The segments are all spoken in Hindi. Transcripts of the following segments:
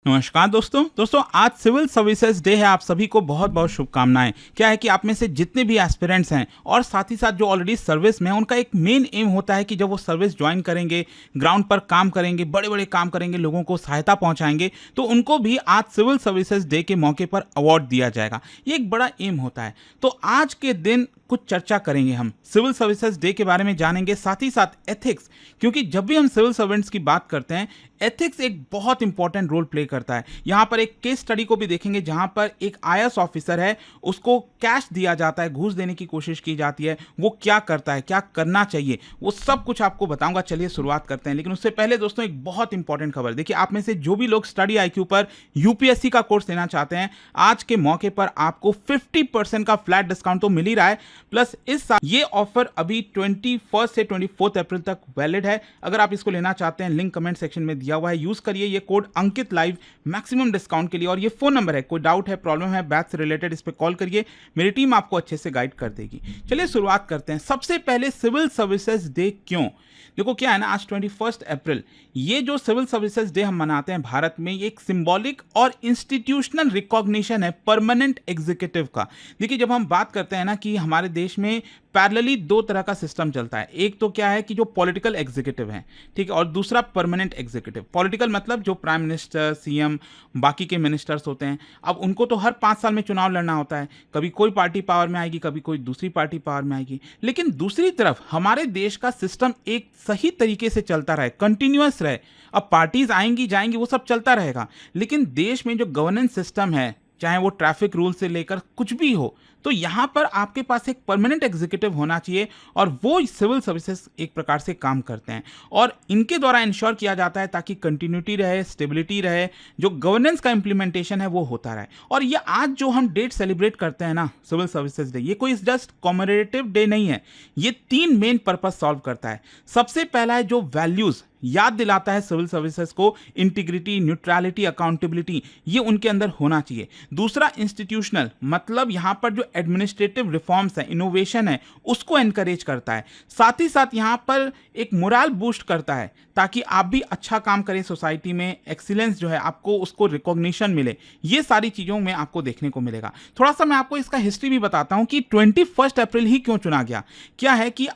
नमस्कार दोस्तों आज सिविल सर्विसेज डे है। आप सभी को बहुत बहुत शुभकामनाएं। क्या है कि आप में से जितने भी एस्पिरेंट्स हैं और साथ ही साथ जो ऑलरेडी सर्विस में हैं, उनका एक मेन एम होता है कि जब वो सर्विस ज्वाइन करेंगे, ग्राउंड पर काम करेंगे, बड़े बड़े काम करेंगे, लोगों को सहायता पहुंचाएंगे, तो उनको भी आज सिविल सर्विसेज डे के मौके पर अवार्ड दिया जाएगा। ये एक बड़ा एम होता है। तो आज के दिन कुछ चर्चा करेंगे, हम सिविल सर्विसेज डे के बारे में जानेंगे, साथ ही साथ एथिक्स, क्योंकि जब भी हम सिविल सर्वेंट्स की बात करते हैं, एथिक्स एक बहुत इंपॉर्टेंट रोल प्ले करता है। यहां पर एक केस स्टडी को भी देखेंगे जहां पर एक आईएएस ऑफिसर है, उसको कैश दिया जाता है, घूस देने की कोशिश की जाती है। वो क्या करता है, क्या करना चाहिए, वो सब कुछ आपको बताऊंगा। चलिए शुरुआत करते हैं। लेकिन उससे पहले दोस्तों एक बहुत इंपॉर्टेंट खबर। देखिए, आप में से जो भी लोग स्टडी आईक्यू पर यूपीएससी का कोर्स लेना चाहते हैं, आज के मौके पर आपको 50% का फ्लैट डिस्काउंट तो मिल ही रहा है। प्लस इस साल ये ऑफर अभी 21 से 24 अप्रैल तक वैलिड है। अगर आप इसको लेना चाहते हैं, लिंक कमेंट सेक्शन में दिया हुआ है, यूज करिए ये कोड अंकित लाइव मैक्सिमम डिस्काउंट के लिए। और ये फोन नंबर है, कोई डाउट है, प्रॉब्लम है बैच से रिलेटेड, इस पे कॉल करिए, मेरी टीम आपको अच्छे से गाइड कर देगी। चलिए शुरुआत करते हैं। सबसे पहले सिविल सर्विसेज डे क्यों? देखो क्या है ना, आज 21 अप्रैल, ये जो सिविल सर्विसेज डे हम मनाते हैं भारत में, ये एक सिंबॉलिक और इंस्टीट्यूशनल रिकॉग्निशन है परमानेंट एग्जीक्यूटिव का। देखिए, जब हम बात करते हैं ना कि हमारे देश में पैरेलली दो तरह का सिस्टम चलता है। एक तो क्या है कि जो पॉलिटिकल एग्जीक्यूटिव है, ठीक है, और दूसरा परमानेंट एग्जीक्यूटिव। पॉलिटिकल मतलब जो प्राइम मिनिस्टर, सीएम, बाकी के मिनिस्टर्स होते हैं। अब उनको तो हर 5 साल में चुनाव लड़ना होता है, कभी कोई पार्टी पावर में आएगी, कभी कोई दूसरी पार्टी पावर में आएगी। लेकिन दूसरी तरफ हमारे देश का सिस्टम एक सही तरीके से चलता रहे, कंटिन्यूअस रहे। अब पार्टीज आएंगी जाएंगी, वो सब चलता रहेगा, लेकिन देश में जो गवर्नेंस सिस्टम है, चाहे वो ट्रैफिक रूल से लेकर कुछ भी हो, तो यहां पर आपके पास एक परमानेंट एग्जीक्यूटिव होना चाहिए। और वो सिविल सर्विसेज एक प्रकार से काम करते हैं और इनके द्वारा इंश्योर किया जाता है ताकि कंटिन्यूटी रहे, स्टेबिलिटी रहे, जो गवर्नेंस का इंप्लीमेंटेशन है वो होता रहे। और ये आज जो हम डेट सेलिब्रेट करते हैं ना, सिविल सर्विसेज डे, ये कोई जस्ट कॉमेमोरेटिव डे नहीं है। ये 3 मेन पर्पस सॉल्व करता है। सबसे पहला है जो वैल्यूज याद दिलाता है सिविल सर्विसेज को, इंटीग्रिटी, न्यूट्रलिटी, अकाउंटेबिलिटी, ये उनके अंदर होना चाहिए। दूसरा इंस्टीट्यूशनल, मतलब यहां पर जो एडमिनिस्ट्रेटिव रिफॉर्म्स है, इनोवेशन है, उसको एनकरेज करता है। साथ ही साथ यहां पर एक मोरल बूस्ट करता है ताकि आप भी अच्छा काम करें सोसाइटी में, एक्सीलेंस जो है आपको उसको रिकॉग्निशन मिले। ये सारी चीजों में आपको देखने को मिलेगा। थोड़ा सा मैं आपको इसका हिस्ट्री भी बताता हूं कि 21 अप्रैल ही क्यों चुना गया। क्या है कि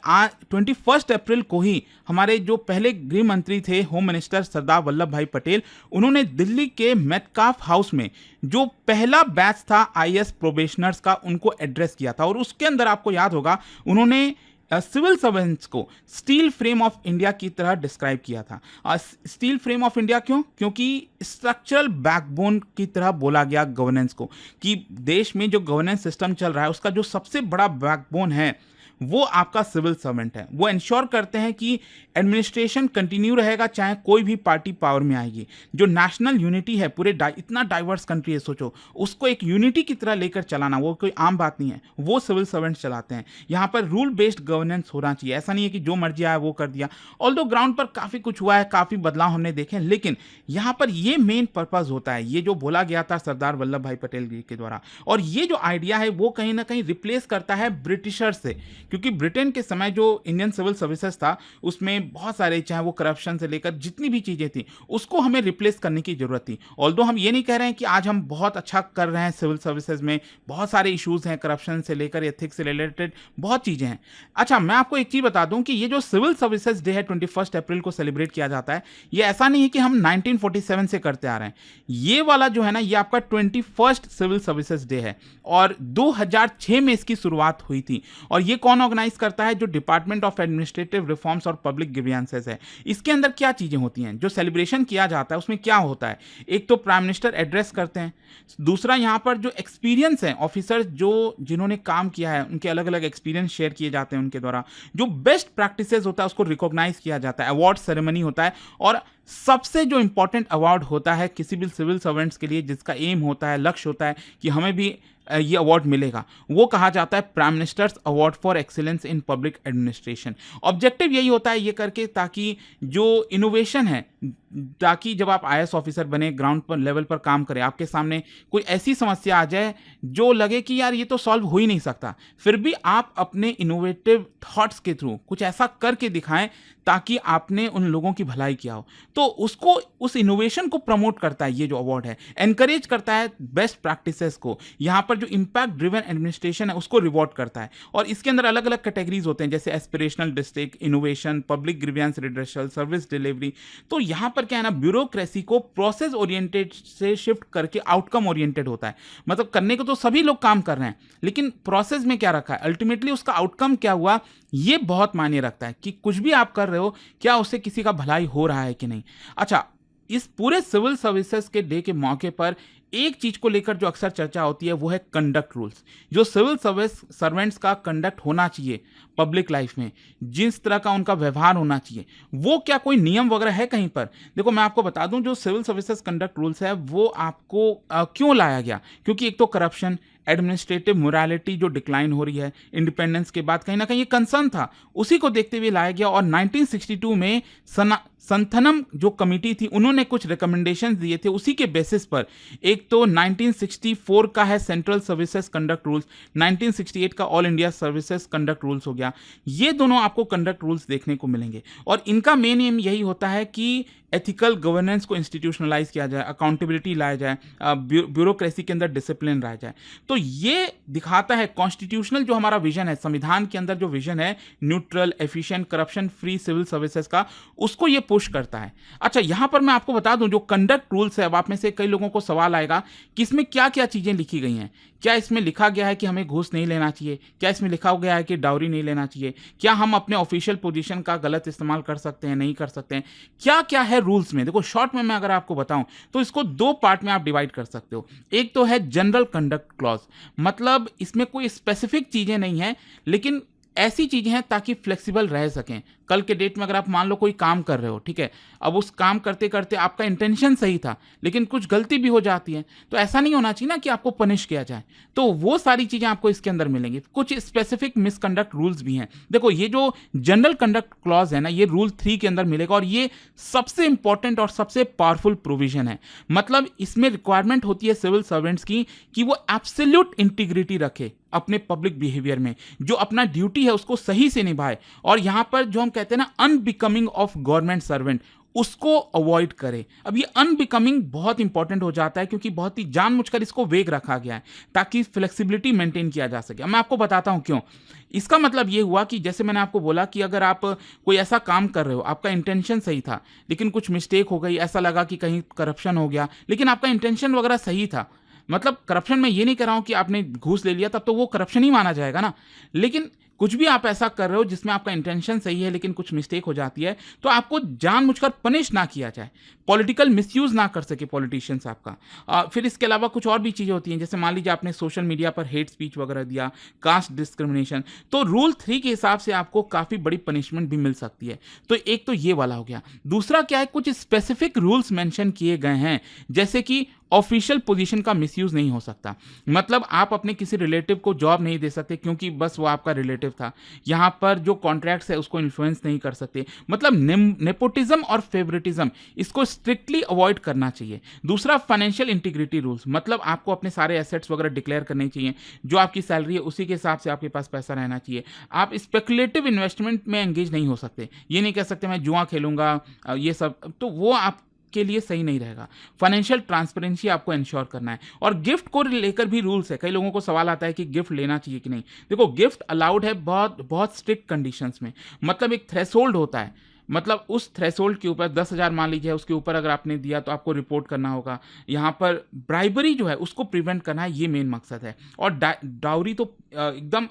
21 अप्रैल को ही हमारे जो पहले गृह मंत्री थे, होम मिनिस्टर सरदार वल्लभ भाई पटेल, उन्होंने दिल्ली के मेटकाफ हाउस में जो पहला बैच था आईएएस प्रोबेशनर्स का, उनको एड्रेस किया था। और उसके अंदर आपको याद होगा, उन्होंने सिविल सर्वेंट्स को स्टील फ्रेम ऑफ इंडिया की तरह डिस्क्राइब किया था। स्टील फ्रेम ऑफ इंडिया क्यों? क्योंकि स्ट्रक्चरल बैकबोन की तरह बोला गया गवर्नेंस को, कि देश में जो गवर्नेंस सिस्टम चल रहा है उसका जो सबसे बड़ा बैकबोन है वो आपका सिविल सर्वेंट है। वो इंश्योर करते हैं कि एडमिनिस्ट्रेशन कंटिन्यू रहेगा चाहे कोई भी पार्टी पावर में आएगी। जो नेशनल यूनिटी है, पूरे इतना डाइवर्स कंट्री है, सोचो, उसको एक यूनिटी की तरह लेकर चलाना वो कोई आम बात नहीं है। वो सिविल सर्वेंट्स चलाते हैं। यहाँ पर रूल बेस्ड गवर्नेंस होना चाहिए। ऐसा नहीं है कि जो मर्जी आया वो कर दिया। ऑल्दो ग्राउंड पर काफ़ी कुछ हुआ है, काफ़ी बदलाव हमने देखे, लेकिन यहाँ पर ये मेन पर्पज होता है, ये जो बोला गया था सरदार वल्लभ भाई पटेल जी के द्वारा। और ये जो आइडिया है वो कहीं ना कहीं रिप्लेस करता है ब्रिटिशर से, क्योंकि ब्रिटेन के समय जो इंडियन सिविल सर्विसेज था उसमें बहुत सारे, चाहे वो करप्शन से लेकर जितनी भी चीजें थी, उसको हमें रिप्लेस करने की जरूरत थी। ऑल्दो हम ये नहीं कह रहे हैं कि आज हम बहुत अच्छा कर रहे हैं सिविल सर्विसेज में, बहुत सारे इश्यूज हैं, करप्शन से लेकर एथिक्स से रिलेटेड बहुत चीजें हैं। अच्छा, मैं आपको एक चीज बता दूं कि ये जो सिविल सर्विसेज डे है 21 अप्रैल को सेलिब्रेट किया जाता है, ये ऐसा नहीं है कि हम 1947 से करते आ रहे हैं। ये वाला जो है ना, ये आपका 21 सिविल सर्विसेज डे है और 2006 में इसकी शुरुआत हुई थी। और ये कौन ऑर्गेनाइज करता है? जो डिपार्टमेंट ऑफ एडमिनिस्ट्रेटिव रिफॉर्म्स और पब्लिक ग्रीवेंसेस है। इसके अंदर क्या चीजें होती हैं, जो सेलिब्रेशन किया जाता है उसमें क्या होता है? एक तो प्राइम मिनिस्टर एड्रेस करते हैं। दूसरा, यहां पर जो एक्सपीरियंस है, ऑफिसर जो जिन्होंने काम किया है, उनके अलग अलग एक्सपीरियंस शेयर किए जाते हैं उनके द्वारा। जो बेस्ट प्रैक्टिसेस होता है उसको रिकॉग्नाइज किया जाता है, अवार्ड सेरेमनी होता है। और सबसे जो इंपॉर्टेंट अवार्ड होता है किसी भी सिविल सर्वेंट्स के लिए, जिसका एम होता है, लक्ष्य होता है कि हमें भी ये अवार्ड मिलेगा, वो कहा जाता है prime ministers award for excellence in public administration. Objective यही होता है ये करके, ताकि जो इनोवेशन है, ताकि जब आप आईएएस ऑफिसर बने, ग्राउंड पर लेवल पर काम करें, आपके सामने कोई ऐसी समस्या आ जाए जो लगे कि यार ये तो सॉल्व हो ही नहीं सकता, फिर भी आप अपने इनोवेटिव थॉट्स के थ्रू कुछ ऐसा करके दिखाएं ताकि आपने उन लोगों की भलाई किया हो। तो उसको, उस इनोवेशन को प्रमोट करता है ये जो अवार्ड है, एनकरेज करता है बेस्ट प्रैक्टिसेस को। यहाँ पर जो इम्पैक्ट ड्रिवन एडमिनिस्ट्रेशन है उसको रिवॉर्ड करता है। और इसके अंदर अलग अलग कैटेगरीज होते हैं, जैसे aspirational district, innovation, public grievance redressal, service delivery. तो यहाँ पर क्या है ना, ब्यूरोक्रेसी को प्रोसेस ओरिएंटेड से शिफ्ट करके आउटकम ओरिएंटेड होता है। मतलब करने को तो सभी लोग काम कर रहे हैं, लेकिन प्रोसेस में क्या रखा है, अल्टीमेटली उसका आउटकम क्या हुआ, ये बहुत मायने रखता है कि कुछ भी आप कर रहे हो, क्या उससे किसी का भलाई हो रहा है कि नहीं। अच्छा, इस पूरे सिविल सर्विसेज के डे के मौके पर एक चीज को लेकर जो अक्सर चर्चा होती है वो है कंडक्ट रूल्स। जो सिविल सर्विस सर्वेंट्स का कंडक्ट होना चाहिए पब्लिक लाइफ में, जिस तरह का उनका व्यवहार होना चाहिए, वो क्या कोई नियम वगैरह है कहीं पर? देखो मैं आपको बता दूं, जो सिविल सर्विसेज कंडक्ट रूल्स है वो आपको क्यों लाया गया? क्योंकि एक तो करप्शन, एडमिनिस्ट्रेटिव मोरालिटी जो डिक्लाइन हो रही है इंडिपेंडेंस के बाद, कहीं ना कहीं ये कंसर्न था, उसी को देखते हुए लाया गया। और 1962 में संथनम जो कमिटी थी उन्होंने कुछ रिकमेंडेशंस दिए थे, उसी के बेसिस पर एक तो 1964 का है सेंट्रल सर्विसेज कंडक्ट रूल्स, 1968 का all India services conduct rules हो गया। ये दोनों आपको कंडक्ट रूल्स देखने को मिलेंगे और इनका मेन एम यही होता है कि एथिकल गवर्नेंस को इंस्टीट्यूशनलाइज किया जाए, अकाउंटेबिलिटी लाया जाए, ब्यूरोक्रेसी के अंदर डिसिप्लिन लाया जाए। तो ये दिखाता है कॉन्स्टिट्यूशनल जो हमारा विजन है, संविधान के अंदर जो विजन है neutral, efficient, corruption free civil services का, उसको ये पुश करता है। अच्छा, यहां पर मैं आपको बता दूं जो कंडक्ट रूल्स है, अब आप में से कई लोगों को सवाल आएगा कि इसमें क्या क्या चीजें लिखी गई हैं। क्या इसमें लिखा गया है कि हमें घूस नहीं लेना चाहिए? क्या इसमें लिखा गया है कि डाउरी नहीं लेना चाहिए? क्या हम अपने ऑफिशियल पोजीशन का गलत इस्तेमाल कर सकते हैं, नहीं कर सकते हैं? क्या क्या है रूल्स में? देखो शॉर्ट में मैं अगर आपको बताऊं तो इसको दो पार्ट में आप डिवाइड कर सकते हो। एक तो है जनरल कंडक्ट क्लॉज, मतलब इसमें कोई स्पेसिफिक चीजें नहीं है, लेकिन ऐसी चीजें हैं ताकि फ्लेक्सिबल रह सकें। कल के डेट में अगर आप मान लो कोई काम कर रहे हो, ठीक है, अब उस काम करते करते आपका इंटेंशन सही था लेकिन कुछ गलती भी हो जाती है, तो ऐसा नहीं होना चाहिए ना कि आपको पनिश किया जाए। तो वो सारी चीजें आपको इसके अंदर मिलेंगी। कुछ स्पेसिफिक मिसकंडक्ट रूल्स भी हैं। देखो ये जो जनरल कंडक्ट क्लॉज है ना, ये रूल 3 के अंदर मिलेगा और ये सबसे इंपॉर्टेंट और सबसे पावरफुल प्रोविजन है। मतलब इसमें रिक्वायरमेंट होती है सिविल सर्वेंट्स की कि वो एब्सोल्यूट इंटीग्रिटी रखे अपने पब्लिक बिहेवियर में, जो अपना ड्यूटी है उसको सही से निभाए, और यहां पर जो हम कहते हैं ना अनबिकमिंग ऑफ गवर्नमेंट सर्वेंट, उसको अवॉइड करे। अब ये अनबिकमिंग बहुत इंपॉर्टेंट हो जाता है क्योंकि बहुत ही जानबूझकर इसको वेग रखा गया है ताकि फ्लेक्सिबिलिटी मेंटेन किया जा सके। मैं आपको बताता हूं क्यों। इसका मतलब ये हुआ कि जैसे मैंने आपको बोला कि अगर आप कोई ऐसा काम कर रहे हो, आपका इंटेंशन सही था लेकिन कुछ मिस्टेक हो गई, ऐसा लगा कि कहीं करप्शन हो गया, लेकिन आपका इंटेंशन वगैरह सही था, मतलब करप्शन में ये नहीं कर रहा हूं कि आपने घूस ले लिया तब तो वो करप्शन ही माना जाएगा ना, लेकिन कुछ भी आप ऐसा कर रहे हो जिसमें आपका इंटेंशन सही है लेकिन कुछ मिस्टेक हो जाती है, तो आपको जानबूझकर पनिश ना किया जाए, पॉलिटिकल मिसयूज ना कर सके पॉलिटिशियंस आपका। फिर इसके अलावा कुछ और भी चीज़ें होती हैं, जैसे मान लीजिए आपने सोशल मीडिया पर हेट स्पीच वगैरह दिया, कास्ट डिस्क्रिमिनेशन, तो रूल 3 के हिसाब से आपको काफ़ी बड़ी पनिशमेंट भी मिल सकती है। तो एक तो ये वाला हो गया। दूसरा क्या है, कुछ स्पेसिफिक रूल्स मेंशन किए गए हैं, जैसे कि ऑफिशियल पोजीशन का मिसयूज नहीं हो सकता। मतलब आप अपने किसी रिलेटिव को जॉब नहीं दे सकते क्योंकि बस वो आपका रिलेटिव था। यहां पर जो कॉन्ट्रैक्ट्स है उसको इन्फ्लुएंस नहीं कर सकते। मतलब नेपोटिज्म और फेवरेटिज्म, इसको स्ट्रिक्टली अवॉइड करना चाहिए। दूसरा, फाइनेंशियल इंटीग्रिटी रूल्स, मतलब आपको अपने सारे एसेट्स वगैरह डिक्लेयर करने चाहिए, जो आपकी सैलरी है उसी के हिसाब से आपके पास पैसा रहना चाहिए। आप स्पेकुलेटिव इन्वेस्टमेंट में एंगेज नहीं हो सकते। ये नहीं कह सकते मैं जुआ खेलूंगा, ये सब, तो वो आप के लिए सही नहीं रहेगा। फाइनेंशियल ट्रांसपेरेंसी आपको इंश्योर करना है। और गिफ्ट को लेकर भी रूल्स है। कई लोगों को सवाल आता है कि गिफ्ट लेना चाहिए कि नहीं। देखो गिफ्ट अलाउड है बहुत बहुत स्ट्रिक्ट कंडीशंस में। मतलब एक थ्रेशोल्ड होता है, मतलब उस थ्रेशोल्ड के ऊपर 10,000 मान लीजिए, उसके ऊपर अगर आपने दिया तो आपको रिपोर्ट करना होगा। यहाँ पर ब्राइबरी जो है उसको प्रिवेंट करना है, ये मेन मकसद है। और डाउरी तो एकदम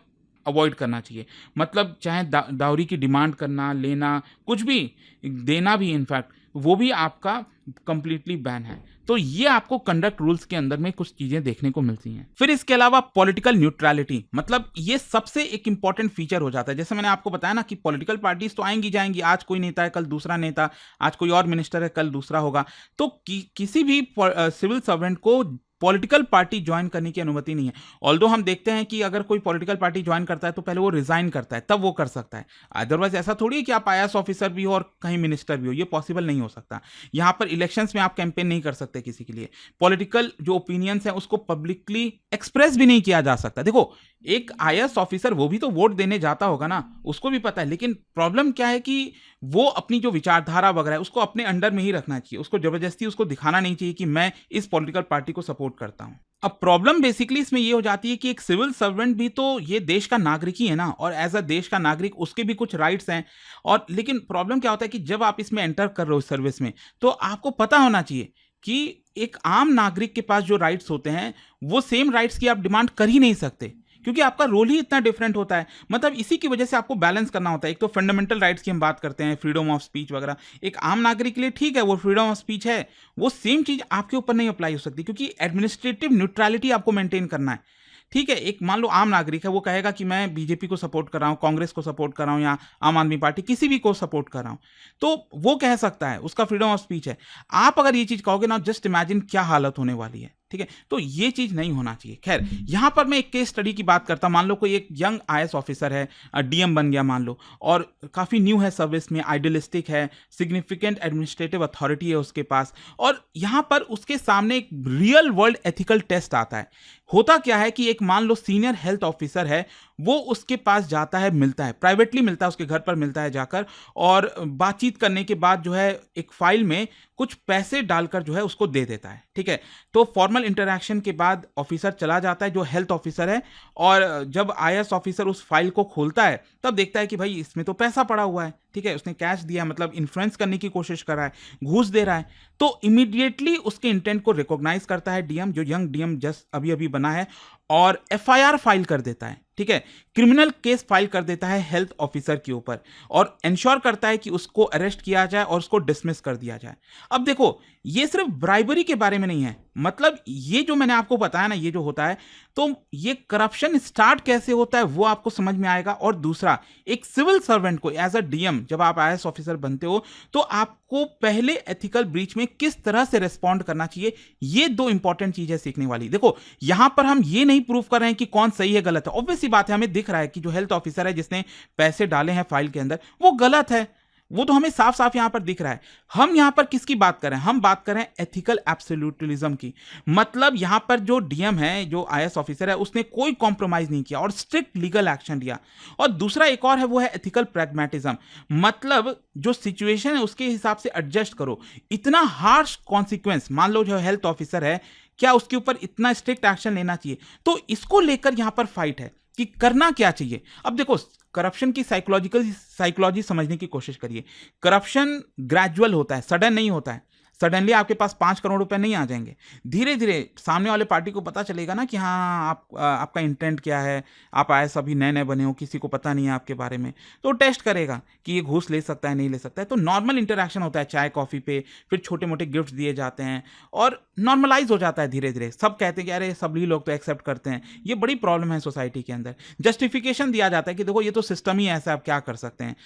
अवॉइड करना चाहिए। मतलब चाहे डाउरी की डिमांड करना, लेना, कुछ भी देना भी, इनफैक्ट वो भी आपका कंप्लीटली बैन है। तो ये आपको कंडक्ट रूल्स के अंदर में कुछ चीजें देखने को मिलती हैं। फिर इसके अलावा पॉलिटिकल न्यूट्रलिटी, मतलब ये सबसे एक इंपॉर्टेंट फीचर हो जाता है। जैसे मैंने आपको बताया ना कि पॉलिटिकल पार्टीज तो आएंगी जाएंगी, आज कोई नेता है कल दूसरा नेता, आज कोई और मिनिस्टर है कल दूसरा होगा। तो किसी भी सिविल सर्वेंट को पॉलिटिकल पार्टी ज्वाइन करने की अनुमति नहीं है। ऑल्दो हम देखते हैं कि अगर कोई पॉलिटिकल पार्टी ज्वाइन करता है तो पहले वो रिजाइन करता है, तब वो कर सकता है। अदरवाइज ऐसा थोड़ी है कि आप आईएएस ऑफिसर भी हो और कहीं मिनिस्टर भी हो, ये पॉसिबल नहीं हो सकता। यहां पर इलेक्शंस में आप कैंपेन नहीं कर सकते किसी के लिए। पॉलिटिकल जो ओपिनियंस है उसको पब्लिकली एक्सप्रेस भी नहीं किया जा सकता। देखो एक आईएएस ऑफिसर वो भी तो वोट देने जाता होगा ना, उसको भी पता है, लेकिन प्रॉब्लम क्या है कि वो अपनी जो विचारधारा वगैरह है उसको अपने अंडर में ही रखना चाहिए, उसको जबरदस्ती उसको दिखाना नहीं चाहिए कि मैं इस पॉलिटिकल पार्टी को सपोर्ट करता हूँ। अब प्रॉब्लम बेसिकली इसमें ये हो जाती है कि एक सिविल सर्वेंट भी तो ये देश का नागरिक ही है ना, और एज अ देश का नागरिक उसके भी कुछ राइट्स हैं। और लेकिन प्रॉब्लम क्या होता है कि जब आप इसमें एंटर कर रहे हो सर्विस में, तो आपको पता होना चाहिए कि एक आम नागरिक के पास जो राइट्स होते हैं वो सेम राइट्स की आप डिमांड कर ही नहीं सकते, क्योंकि आपका रोल ही इतना डिफरेंट होता है। मतलब इसी की वजह से आपको बैलेंस करना होता है। एक तो फंडामेंटल राइट्स की हम बात करते हैं, फ्रीडम ऑफ स्पीच वगैरह, एक आम नागरिक के लिए ठीक है वो फ्रीडम ऑफ स्पीच है, वो सेम चीज आपके ऊपर नहीं अप्लाई हो सकती, क्योंकि एडमिनिस्ट्रेटिव न्यूट्रलिटी आपको मेंटेन करना है। ठीक है, एक मान लो आम नागरिक है, वो कहेगा कि मैं बीजेपी को सपोर्ट कर रहा हूँ, कांग्रेस को सपोर्ट कर रहा हूँ, या आम आदमी पार्टी, किसी भी को सपोर्ट कर रहा हूँ, तो वो कह सकता है, उसका फ्रीडम ऑफ स्पीच है। आप अगर ये चीज कहोगे ना, जस्ट इमेजिन क्या हालत होने वाली है। ठीक है, तो ये चीज नहीं होना चाहिए। खैर, यहां पर मैं एक केस स्टडी की बात करता हूं। मान लो कोई एक यंग आईएएस ऑफिसर है, डीएम बन गया मान लो, और काफी न्यू है सर्विस में, आइडियलिस्टिक है, सिग्निफिकेंट एडमिनिस्ट्रेटिव अथॉरिटी है उसके पास, और यहां पर उसके सामने एक रियल वर्ल्ड एथिकल टेस्ट आता है। होता क्या है कि एक मान लो सीनियर हेल्थ ऑफिसर है, वो उसके पास जाता है, मिलता है, प्राइवेटली मिलता है, उसके घर पर मिलता है जाकर, और बातचीत करने के बाद जो है एक फाइल में कुछ पैसे डालकर जो है उसको दे देता है। ठीक है, तो फॉर्मल इंटरैक्शन के बाद ऑफिसर चला जाता है, जो हेल्थ ऑफिसर है, और जब आईएएस ऑफिसर उस फाइल को खोलता है तब देखता है कि भाई इसमें तो पैसा पड़ा हुआ है। ठीक है, उसने कैश दिया, मतलब इन्फ्लुएंस करने की कोशिश कर रहा है, घूस दे रहा है। तो इमीडिएटली उसके इंटेंट को रिकॉग्नाइज करता है डीएम, जो यंग डीएम जस्ट अभी अभी बना है, और एफआईआर फाइल कर देता है। ठीक है, क्रिमिनल केस फाइल कर देता है हेल्थ ऑफिसर के ऊपर, और इंश्योर करता है कि उसको अरेस्ट किया जाए और उसको डिसमिस कर दिया जाए। अब देखो, ये सिर्फ ब्राइबरी के बारे में नहीं है, मतलब ये जो मैंने आपको बताया ना, ये जो होता है, तो ये करप्शन स्टार्ट कैसे होता है वो आपको समझ में आएगा। और दूसरा, एक सिविल सर्वेंट को एज अ डीएम, जब आप आईएएस ऑफिसर बनते हो, तो आपको पहले एथिकल ब्रीच में किस तरह से रिस्पॉन्ड करना चाहिए, ये दो इंपॉर्टेंट चीजें सीखने वाली। देखो, यहां पर हम ये नहीं प्रूव कर रहे हैं कि कौन सही है गलत है। ऑब्वियस सी बात है, हमें दिख रहा है कि जो हेल्थ ऑफिसर है जिसने पैसे डाले हैं फाइल के अंदर, वो गलत है, वो तो हमें साफ साफ यहां पर दिख रहा है। हम यहां पर किसकी बात कर रहे हैं? हम बात कर रहे हैं एथिकल एब्सोल्यूटिज्म की। मतलब यहां पर जो डीएम है, जो आईएएस ऑफिसर है, उसने कोई कॉम्प्रोमाइज नहीं किया और स्ट्रिक्ट लीगल एक्शन लिया। और दूसरा एक और है, वो है एथिकल प्रैग्मेटिज्म। मतलब जो सिचुएशन है उसके हिसाब से एडजस्ट करो। इतना हार्श कॉन्सिक्वेंस, मान लो जो हेल्थ ऑफिसर है, क्या उसके ऊपर इतना स्ट्रिक्ट एक्शन लेना चाहिए? तो इसको लेकर यहां पर फाइट है कि करना क्या चाहिए। अब देखो, करप्शन की साइकोलॉजी समझने की कोशिश करिए। करप्शन ग्रेजुअल होता है, सडन नहीं होता है। सडनली आपके पास 5 करोड़ रुपए नहीं आ जाएंगे। धीरे धीरे सामने वाले पार्टी को पता चलेगा ना कि हाँ, आपका इंटेंट क्या है, आप आए सभी नए नए बने हो, किसी को पता नहीं है आपके बारे में, तो टेस्ट करेगा कि ये घूस ले सकता है नहीं ले सकता है। तो नॉर्मल इंटरेक्शन होता है चाय कॉफी पे, फिर छोटे मोटे गिफ्ट दिए जाते हैं और नॉर्मलाइज हो जाता है धीरे धीरे। सब कहते हैं कि अरे सभी लोग तो एक्सेप्ट करते हैं। ये बड़ी प्रॉब्लम है सोसाइटी के अंदर। जस्टिफिकेशन दिया जाता है कि देखो ये तो सिस्टम ही ऐसा, आप क्या कर सकते हैं,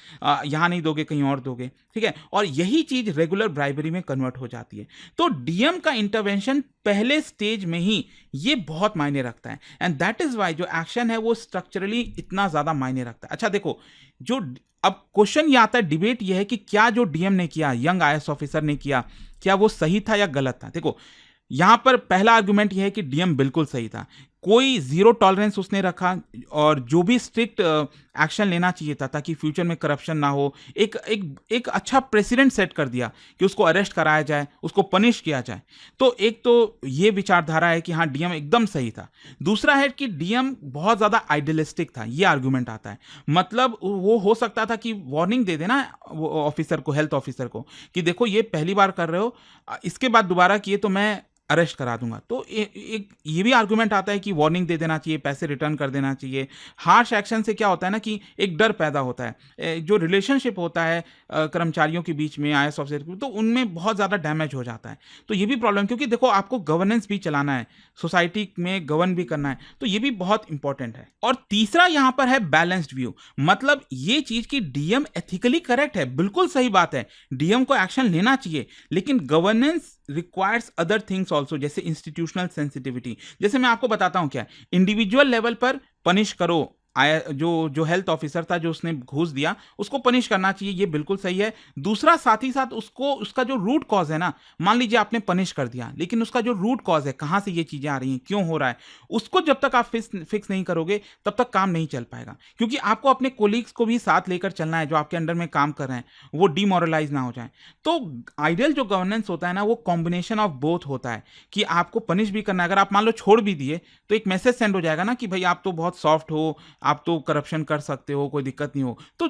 यहाँ नहीं दोगे कहीं और दोगे। ठीक है, और यही चीज रेगुलर ब्राइबरी में कन्वर्ट हो जाती है। तो डीएम का इंटरवेंशन पहले स्टेज में ही ये बहुत मायने रखता है, एंड दैट इज वाई जो एक्शन है वो स्ट्रक्चरली इतना ज्यादा मायने रखता है। अच्छा देखो, जो अब क्वेश्चन ये आता है, डिबेट ये है कि क्या जो डीएम ने किया, यंग आईएएस ऑफिसर ने किया, क्या वो सही था या गलत था। देखो, यहां पर पहला आर्गुमेंट यह है कि डीएम बिल्कुल सही था, कोई जीरो टॉलरेंस उसने रखा, और जो भी स्ट्रिक्ट एक्शन लेना चाहिए था ताकि फ्यूचर में करप्शन ना हो, एक अच्छा प्रेसिडेंट सेट कर दिया कि उसको अरेस्ट कराया जाए, उसको पनिश किया जाए। तो एक तो ये विचारधारा है कि हाँ, डीएम एकदम सही था। दूसरा है कि डीएम बहुत ज्यादा आइडियलिस्टिक था, ये आर्गुमेंट आता है। मतलब वो हो सकता था कि वार्निंग दे देना ऑफिसर को, हेल्थ ऑफिसर को, कि देखो ये पहली बार कर रहे हो, इसके बाद दोबारा किए तो मैं अरेस्ट करा दूंगा। तो एक ये भी आर्गुमेंट आता है कि वार्निंग दे देना चाहिए, पैसे रिटर्न कर देना चाहिए। हार्श एक्शन से क्या होता है ना कि एक डर पैदा होता है, जो रिलेशनशिप होता है कर्मचारियों के बीच में, आईएएस ऑफिसर के, तो उनमें बहुत ज़्यादा डैमेज हो जाता है। तो ये भी प्रॉब्लम, क्योंकि देखो आपको गवर्नेंस भी चलाना है, सोसाइटी में गवर्न भी करना है, तो ये भी बहुत इंपॉर्टेंट है। और तीसरा यहाँ पर है बैलेंस्ड व्यू। मतलब ये चीज कि डीएम एथिकली करेक्ट है, बिल्कुल सही बात है, डीएम को एक्शन लेना चाहिए, लेकिन governance requires other things also, जैसे इंस्टीट्यूशनल सेंसिटिविटी। जैसे मैं आपको बताता हूं क्या, इंडिविजुअल लेवल पर पनिश करो, जो हेल्थ ऑफिसर था जो उसने घूस दिया उसको पनिश करना चाहिए, ये बिल्कुल सही है। दूसरा साथ ही साथ उसको उसका जो रूट कॉज है ना, मान लीजिए आपने पनिश कर दिया लेकिन उसका जो रूट कॉज है, कहाँ से ये चीजें आ रही हैं, क्यों हो रहा है, उसको जब तक आप फिक्स नहीं करोगे तब तक काम नहीं चल पाएगा। क्योंकि आपको अपने कोलीग्स को भी साथ लेकर चलना है जो आपके अंडर में काम कर रहे हैं, वो डिमोरलाइज ना हो जाए। तो आइडियल जो गवर्नेंस होता है ना, वो कॉम्बिनेशन ऑफ बोथ होता है कि आपको पनिश भी करना है। अगर आप मान लो छोड़ भी दिए तो एक मैसेज सेंड हो जाएगा ना कि भाई आप तो बहुत सॉफ्ट हो, आप तो करप्शन कर सकते हो, कोई दिक्कत नहीं हो। तो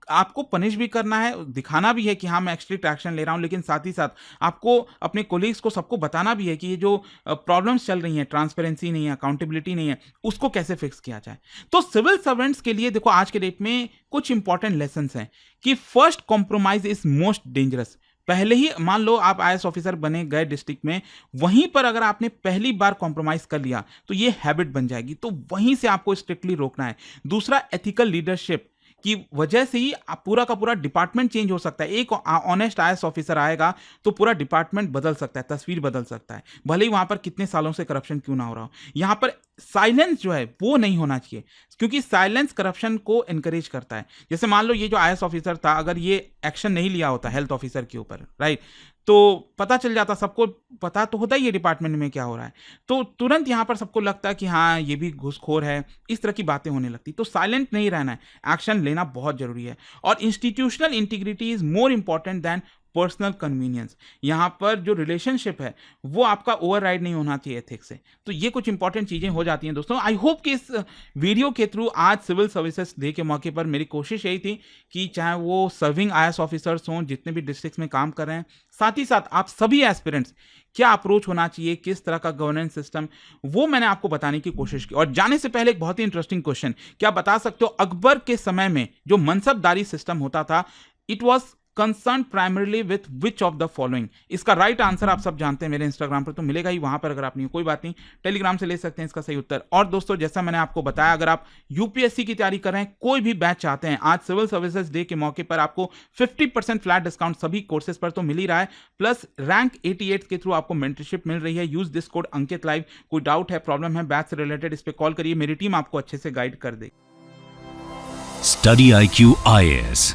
आपको पनिश भी करना है, दिखाना भी है कि हाँ मैं स्ट्रिक्ट एक्शन ले रहा हूं, लेकिन साथ ही साथ आपको अपने कोलीग्स को सबको बताना भी है कि ये जो प्रॉब्लम्स चल रही हैं, ट्रांसपेरेंसी नहीं है, अकाउंटेबिलिटी नहीं है, उसको कैसे फिक्स किया जाए। तो सिविल सर्वेंट्स के लिए देखो आज के डेट में कुछ इंपॉर्टेंट लेसन्स हैं कि first compromise is most dangerous. पहले ही मान लो आप आईएएस ऑफिसर बने गए डिस्ट्रिक्ट में, वहीं पर अगर आपने पहली बार कॉम्प्रोमाइज कर लिया तो ये हैबिट बन जाएगी, तो वहीं से आपको स्ट्रिक्टली रोकना है। दूसरा, एथिकल लीडरशिप की वजह से ही पूरा का पूरा डिपार्टमेंट चेंज हो सकता है। एक ऑनेस्ट आईएएस ऑफिसर आएगा तो पूरा डिपार्टमेंट बदल सकता है, तस्वीर बदल सकता है, भले ही वहां पर कितने सालों से करप्शन क्यों ना हो रहा हो। यहां पर साइलेंस जो है वो नहीं होना चाहिए, क्योंकि साइलेंस करप्शन को एनकरेज करता है। जैसे मान लो ये जो आईएएस ऑफिसर था, अगर ये एक्शन नहीं लिया होता हेल्थ ऑफिसर के ऊपर, राइट, तो पता चल जाता, सबको पता तो होता ही है डिपार्टमेंट में क्या हो रहा है, तो तुरंत यहां पर सबको लगता है कि हाँ ये भी घूसखोर है, इस तरह की बातें होने लगती। तो साइलेंट नहीं रहना है, एक्शन लेना बहुत जरूरी है। और institutional integrity is more important than personal convenience. यहाँ पर जो रिलेशनशिप है वो आपका ओवरराइड नहीं होना चाहिए एथिक्स से। तो ये कुछ इंपॉर्टेंट चीजें हो जाती हैं दोस्तों। आई होप कि इस वीडियो के थ्रू आज सिविल सर्विसेज डे के मौके पर मेरी कोशिश यही थी कि चाहे वो सर्विंग आईएएस ऑफिसर्स हों, जितने भी डिस्ट्रिक्ट्स में काम कर रहे हैं, साथ ही साथ आप सभी एस्पिरेंट्स, क्या अप्रोच होना चाहिए, किस तरह का गवर्नेंस सिस्टम, वो मैंने आपको बताने की कोशिश की। और जाने से पहले एक बहुत ही इंटरेस्टिंग क्वेश्चन, क्या बता सकते हो अकबर के समय में जो मनसबदारी सिस्टम होता था, it was concern primarily with which of the following? इसका राइट आंसर आप सब जानते हैं, मेरे इंस्टाग्राम पर तो मिलेगा ही, वहां पर अगर आप नहीं हो कोई बात नहीं, टेलीग्राम से ले सकते हैं इसका सही उत्तर। और दोस्तों जैसा मैंने आपको बताया, अगर आप यूपीएससी की तैयारी कर रहे हैं, कोई भी बैच चाहते हैं, आज सिविल सर्विसेज डे के मौके पर आपको 50% फ्लैट डिस्काउंट सभी कोर्सेज पर तो मिल ही रहा है, प्लस रैंक 88 के थ्रू आपको मेंटरशिप मिल रही है। Use this code Ankit live. कोई डाउट है, प्रॉब्लम है बैच से रिलेटेड, इस पर कॉल करिए, मेरी टीम आपको अच्छे से गाइड कर देगी। स्टडी IQ IAS,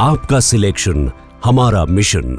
आपका सिलेक्शन हमारा मिशन।